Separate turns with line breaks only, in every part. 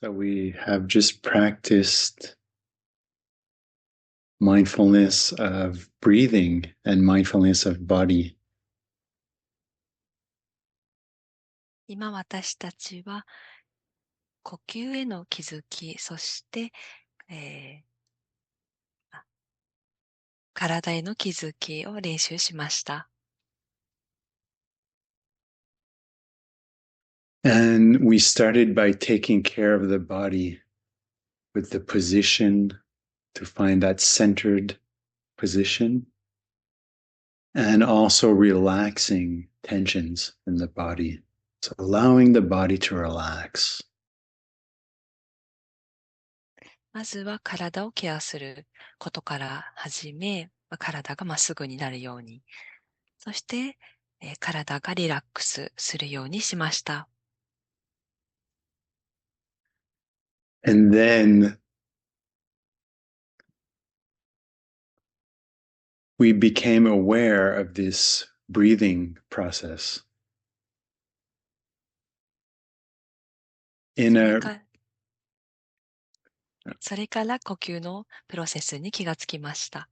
So we have just practiced mindfulness of breathing and mindfulness of body.
今私たちは呼吸への気づき、そして、体への気づきを練習しました。
And we started by taking care of the body with the position to find that centered position and also relaxing tensions in the body. So allowing the body to relax.
まずは体をケアすることから始め、体がまっすぐになるように、そして、体がリラックスするようにしました。
And then we became aware of this breathing process. In a
それから呼吸のプロセスに気がつきました。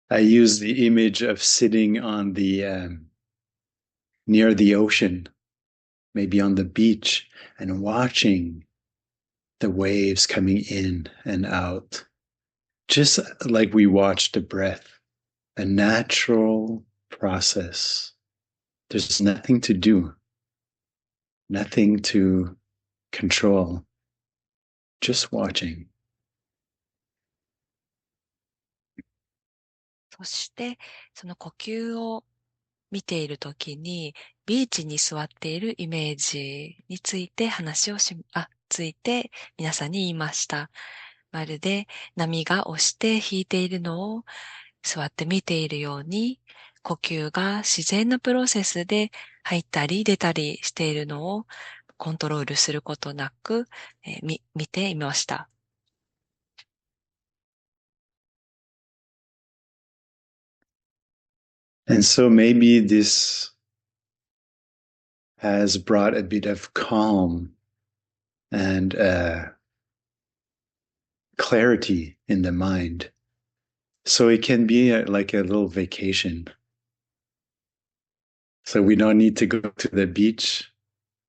I use the image of sitting on the near the ocean, maybe on the beach, and watching the waves coming in and out, just like we watch the breath, a natural process. There's nothing to do, nothing to control, just watching.
そして、その呼吸を見ているときに、ビーチに座っているイメージについてついて皆さんに言いました。まるで波が押して引いているのを座って見ているように、呼吸が自然なプロセスで入ったり出たりしているのをコントロールすることなく、見ていました。
And so maybe this has brought a bit of calm and clarity in the mind. So it can be like a little vacation. So we don't need to go to the beach.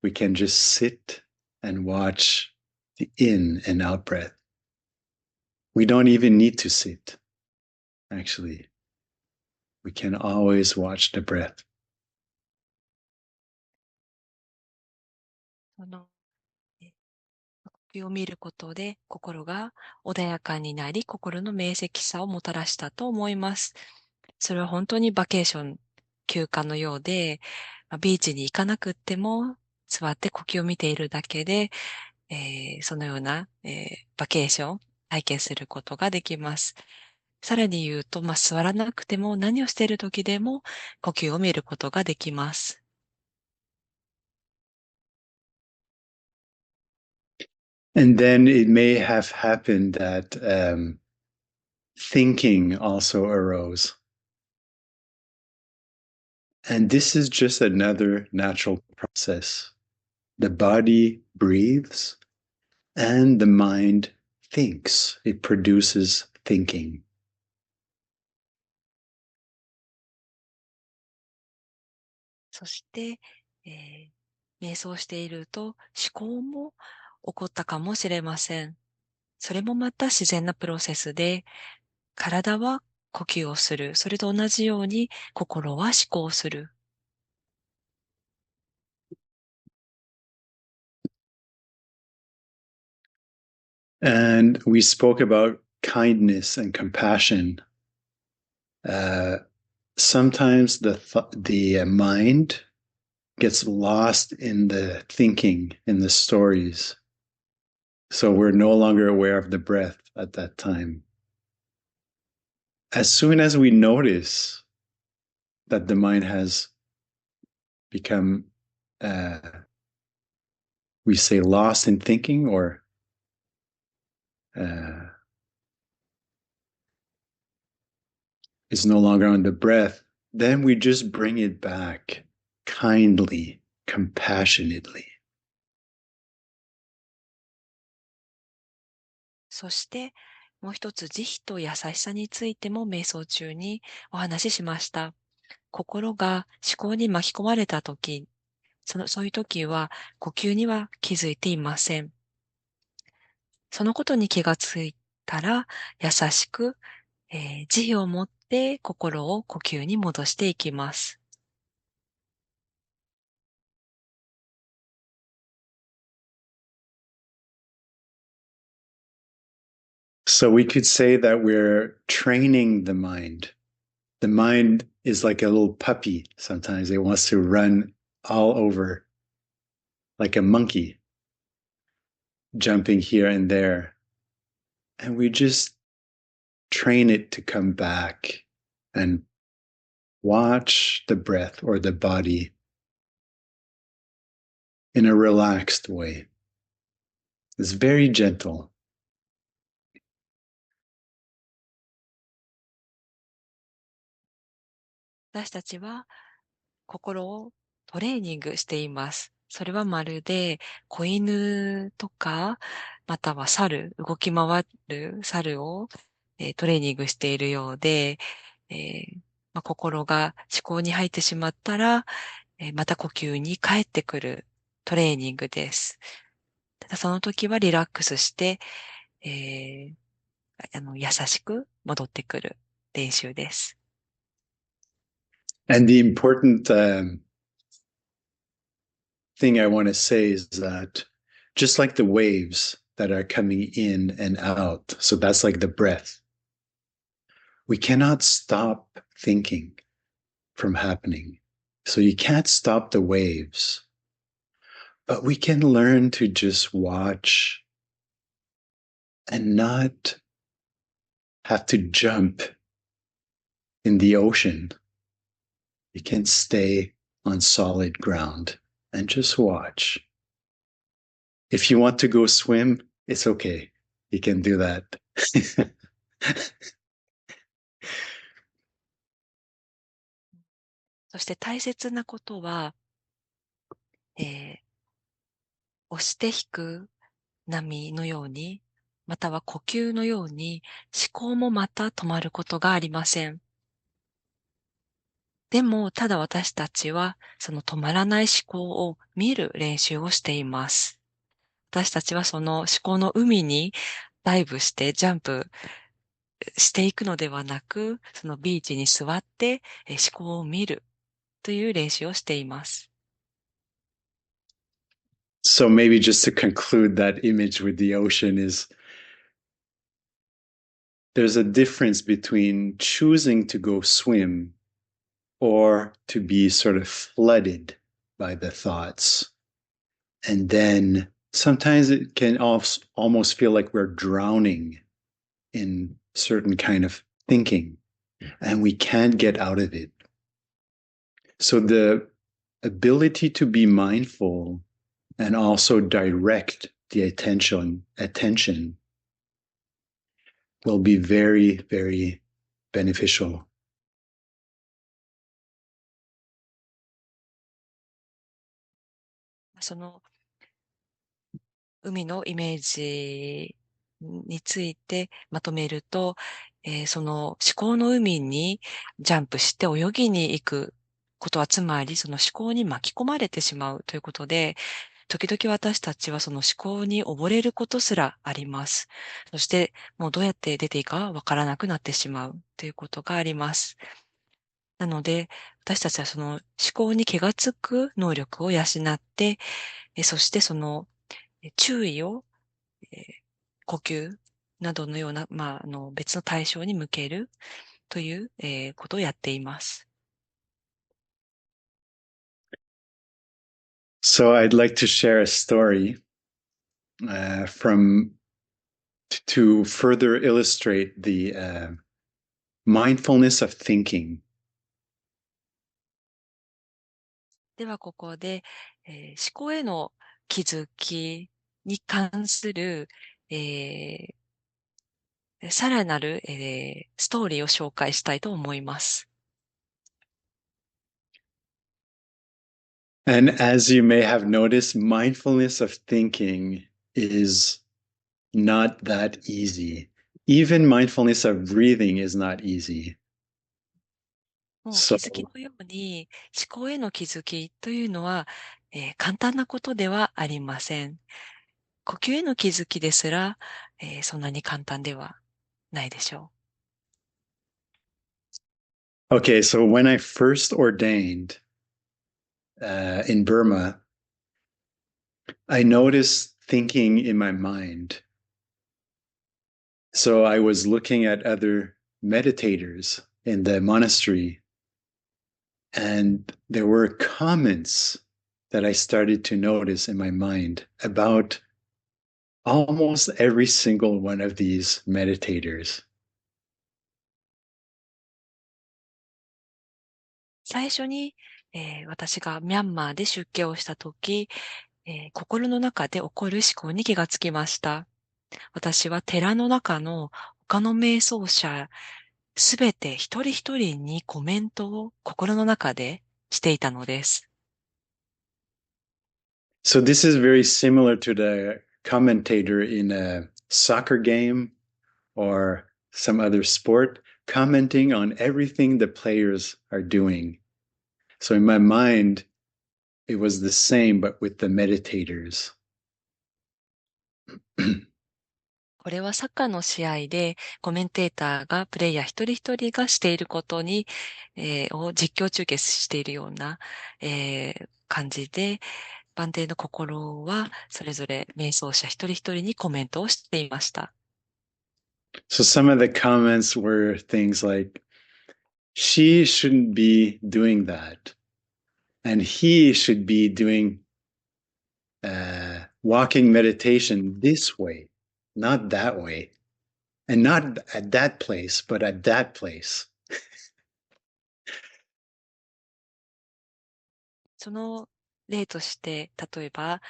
We can just sit and watch the in and out breath. We don't even need to sit, actually. We can always watch the breath.
呼吸を見ることで心が穏やかになり、心の明晰さをもたらしたと思います。それは本当にバケーション、休暇のようで、ビーチに行かなくっても座って呼吸を見ているだけで、そのような、バケーションを体験することができます。さらに言うと、座らなくても何をしている時でも呼吸を見ることができます。
And then it may have happened that thinking also arose. And this is just another natural process. The body breathes and the mind thinks. It produces thinking.
そして、瞑想していると思考も起こったかもしれません。それもまた自然なプロセスで、体は呼吸をする。それと同じように心は思考する。
And we spoke about kindness and compassion. Sometimes the mind gets lost in the thinking, in the stories. So we're no longer aware of the breath at that time. As soon as we notice that the mind has become, we say, lost in thinking or is no longer on the breath, then we just bring it back kindly, compassionately.
そして、もう一つ、慈悲と優しさについても瞑想中にお話ししました。心が思考に巻き込まれたとき、そういうときは呼吸には気づいていません。そのことに気がついたら、優しく、慈悲を持って心を呼吸に戻していきます。
So we could say that we're training the mind. The mind is like a little puppy. Sometimes it wants to run all over like a monkey, jumping here and there. And we just train it to come back and watch the breath or the body in a relaxed way. It's very gentle.
私たちは心をトレーニングしています。それはまるで子犬とか、または動き回る猿を、トレーニングしているようで、心が思考に入ってしまったら、また呼吸に帰ってくるトレーニングです。ただその時はリラックスして、優しく戻ってくる練習です。
And the important thing I want to say is that just like the waves that are coming in and out, so that's like the breath, we cannot stop thinking from happening. So you can't stop the waves, but we can learn to just watch and not have to jump in the ocean. You can stay on solid ground and just watch. If you want to go swim, it's okay. You can do that.
そして大切なことは、押して引く波のように、または呼吸のように思考もまた止まることがありません。でも、ただ私たちはその止まらない思考を見る練習をしています。私たちはその思考の海にダイブしてジャンプしていくのではなく、そのビーチに座って思考を見るという練習をしています。
So maybe just to conclude that image with the ocean is there's a difference between choosing to go swim or to be sort of flooded by the thoughts. And then sometimes it can almost feel like we're drowning in certain kind of thinking and we can't get out of it. So the ability to be mindful and also direct the attention will be very, very beneficial.
その海のイメージについてまとめると、その思考の海にジャンプして泳ぎに行くことは、つまりその思考に巻き込まれてしまうということで、時々私たちはその思考に溺れることすらあります。そしてもうどうやって出ていいかわからなくなってしまうということがあります。なので、私たちはその思考に気がつく能力を養って、そしてその注意を、呼吸などのような、別の対象に向けるという、ことをやっています。
So I'd like to share a story to further illustrate the mindfulness of thinking.
ではここで、思考への気づきに関する、さらなる、ストーリーを紹介したいと思います。
And as you may have noticed, mindfulness of thinking is not that easy. Even mindfulness of breathing is not easy.
もう気づきのように思考への気づきというのは、簡単なことではありません。呼吸への気づきですら、そんなに簡単ではないでしょ
う。Okay, so when I first ordained in Burma, I noticed thinking in my mind. So I was looking at other meditators in the monastery, and there were comments that I started to notice in my mind about almost every single one of these meditators.
最初に、私がミャンマーで出家をしたとき、心の中で起こる思考に気がつきました。私は寺の中の他の瞑想者すべて一人一人にコメントを心の中でしていたのです。
So this is very similar to the commentator in a soccer game or some other sport, commenting on everything the players are doing. So in my mind, it was the same, but with the meditators.
これはサッカーの試合でコメンテーターがプレイヤー一人一人がしていることに、を実況中継しているような、感じで、バンテの心はそれぞれ瞑想者一人一人にコメントをしていました。
So some of the comments were things like, she shouldn't be doing that. And he should be doing walking meditation this way, not that way. And not at that place, but at that place.
その例として、例えば、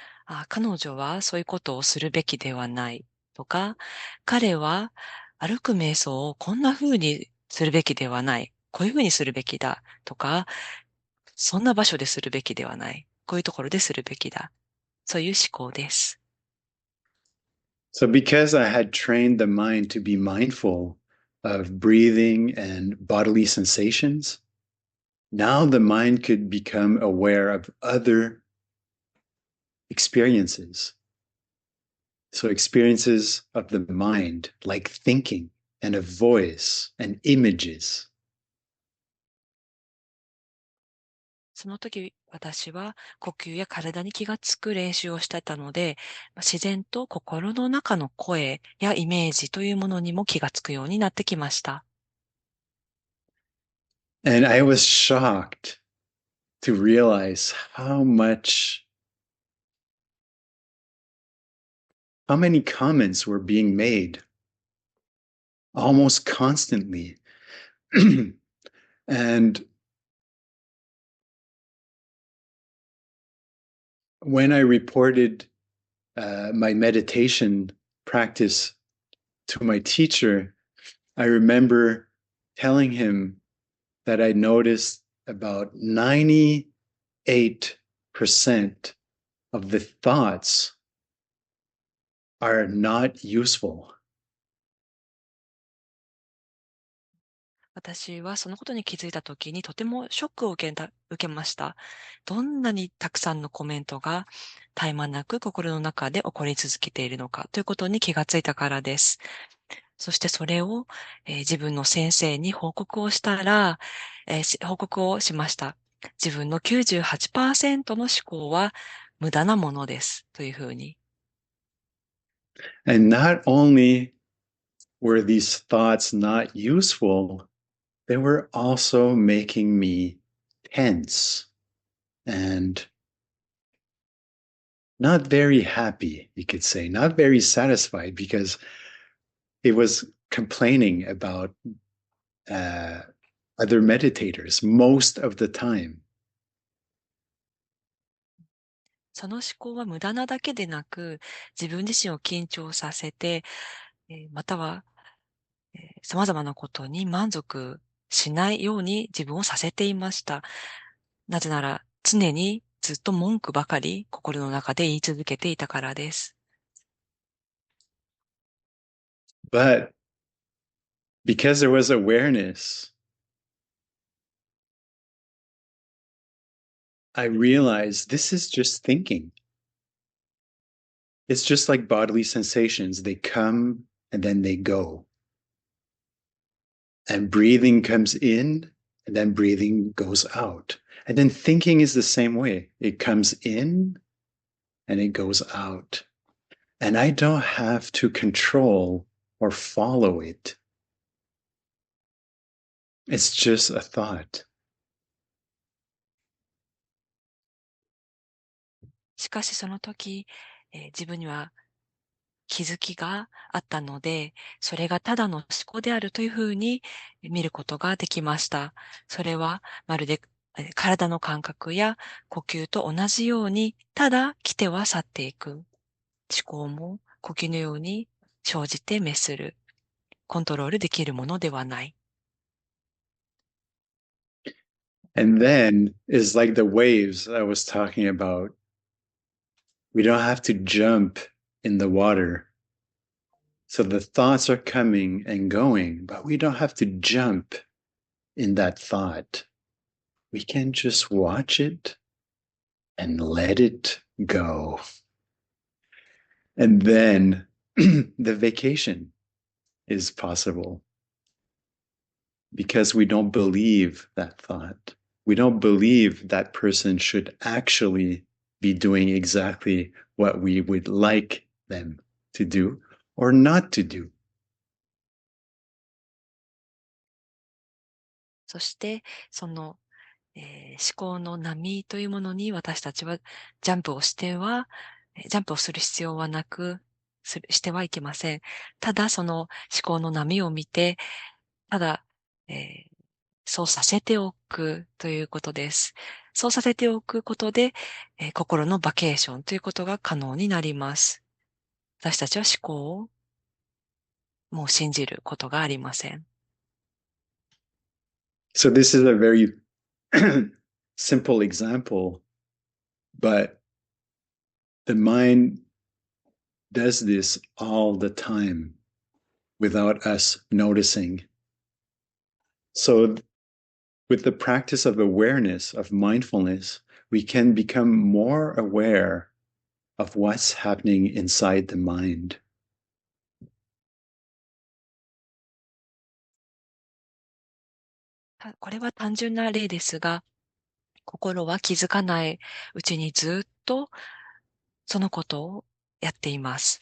彼女はそういうことをするべきではないとか、彼は歩く瞑想をこんな風にするべきではない。こういう風にするべきだとか、そんな場所でするべきではない。こういうところでするべきだ。そういう思考です。
So because I had trained the mind to be mindful of breathing and bodily sensations, now the mind could become aware of other experiences. So experiences of the mind, like thinking and a voice and images.
その時、私は呼吸や体に気がつく練習をしてたので、自然と心の中の声やイメージというものにも気がつくようになってきました。
And I was shocked to realize how many comments were being made almost constantly. And when I reported my meditation practice to my teacher, I remember telling him that I noticed about 98% of the thoughts are not useful.
私はそのことに気づいたときにとてもショックを受けました。どんなにたくさんのコメントが絶え間なく心の中で起こり続けているのかということに気がついたからです。そしてそれを、自分の先生に報告をしたら、報告をしました。自分の 98% の思考は無駄なものですというふうに。
And not only were these thoughts not useful, they were also making me tense and not very happy, you could say, not very satisfied, because it was complaining about other meditators most of the time.
その思考は無駄なだけでなく、自分自身を緊張させて、または、様々なことに満足しないように自分をさせていました。なぜなら、常にずっと文句ばかり心の中で言い続けていたからです。
But because there was awareness, I realized this is just thinking. It's just like bodily sensations. They come and then they go. And breathing comes in and then breathing goes out. And then thinking is the same way. It comes in and it goes out. And I don't have to control or follow it. It's just a thought.
しかしその時、自分には気づきがあったので、それがただの思考であるというふうに見ることができました。それはまるで体の感覚や呼吸と同じように、ただ来ては去っていく。思考も呼吸のように生じて滅する。コントロールできるものではない。
And then is like the waves I was talking about. We don't have to jump in the water. So the thoughts are coming and going, but we don't have to jump in that thought. We can just watch it and let it go. And then the vacation is possible because we don't believe that thought. We don't believe that person should actually be doing exactly what we would like them to do or not to do.
そして、その、思考の波というものに私たちはジャンプをする必要はなく、してはいけません。ただその思考の波を見て、ただ、そうさせておくということです。そうさせておくことで、心のバケーションということが可能になります。私たちは思考をもう信じることがありません。
So this is a very simple example, but the mind does this all the time without us noticing. So with the practice of awareness, of mindfulness, we can become more aware of what's happening inside the mind.
これは単純な例ですが、心は気づかないうちにずっとそのことをやっています。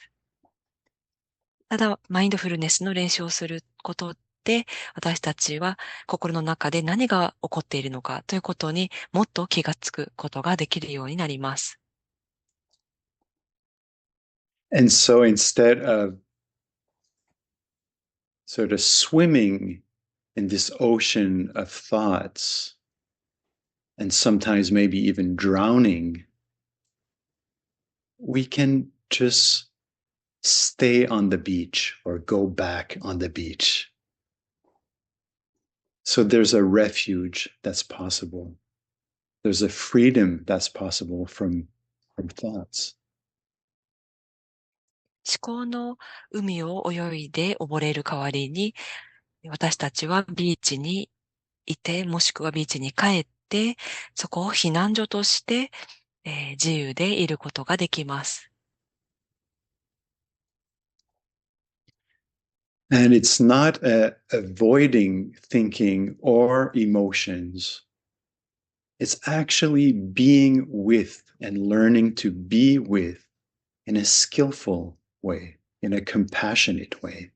ただ、マインドフルネスの練習をすることで、私たちは心の中で何が起こっているのかということにもっと気がつくことができるようになります。
And so instead of sort of swimming in this ocean of thoughts, and sometimes maybe even drowning, we can just stay on the beach or go back on the beach. So there's a refuge that's possible. There's a freedom that's possible from thoughts.
思考の海を泳いで溺れる代わりに、私たちはビーチにいて、もしくはビーチに帰って、そこを避難所として、自由でいることができます。
And it's not avoiding thinking or emotions. It's actually being with and learning to be with in a skillful way, in a compassionate way.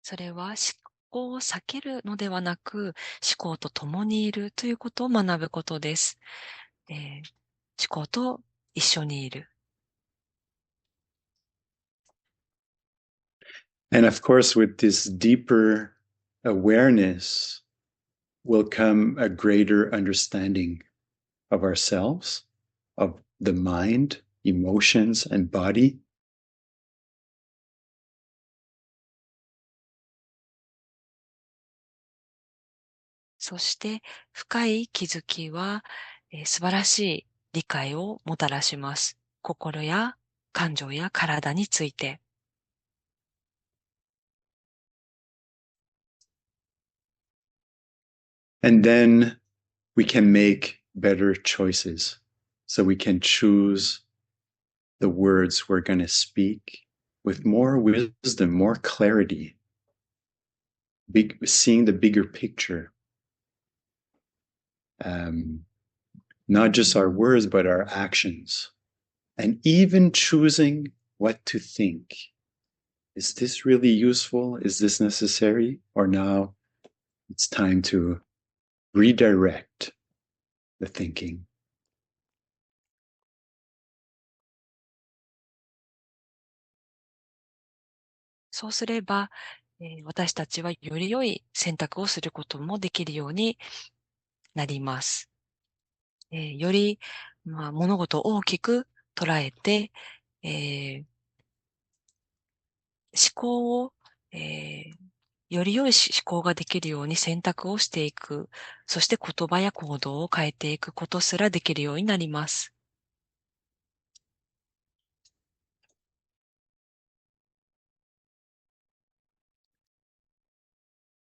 それは思考を避けるのではなく、思考と共にいるということを学ぶことです。思考と一緒にいる。
And of course, with this deeper awareness will come a greater understanding of ourselves, of the mind, emotions, and body.
そして深い気づきは、素晴らしい理解をもたらします。心や感情や体について。
And then we can make better choices. So we can choose the words we're going to speak with more wisdom, more clarity, seeing the bigger picture. Not just our words, but our actions. And even choosing what to think. Is this really useful? Is this necessary? Or now it's time to redirect the thinking.
そうすれば、私たちはより良い選択をすることもできるようになります。より、物事を大きく捉えて、思考を、より良い思考ができるように選択をしていく。そして言葉や行動を変えていくことすらできるようになります。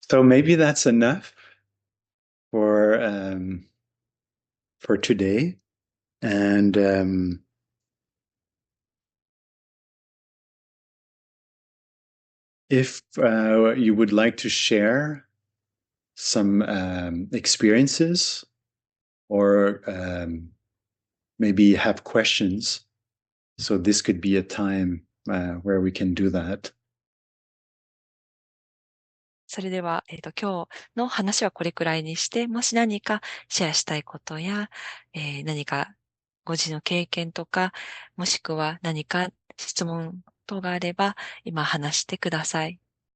So maybe that's enough for today. And if you would like to share some experiences or maybe have questions, so this could be a time where we can do that.
それでは、今日の話はこれくらいにして、もし何かシェアしたいことや、何かご自身の経験とか、もしくは何か質問等があれば、今話してください。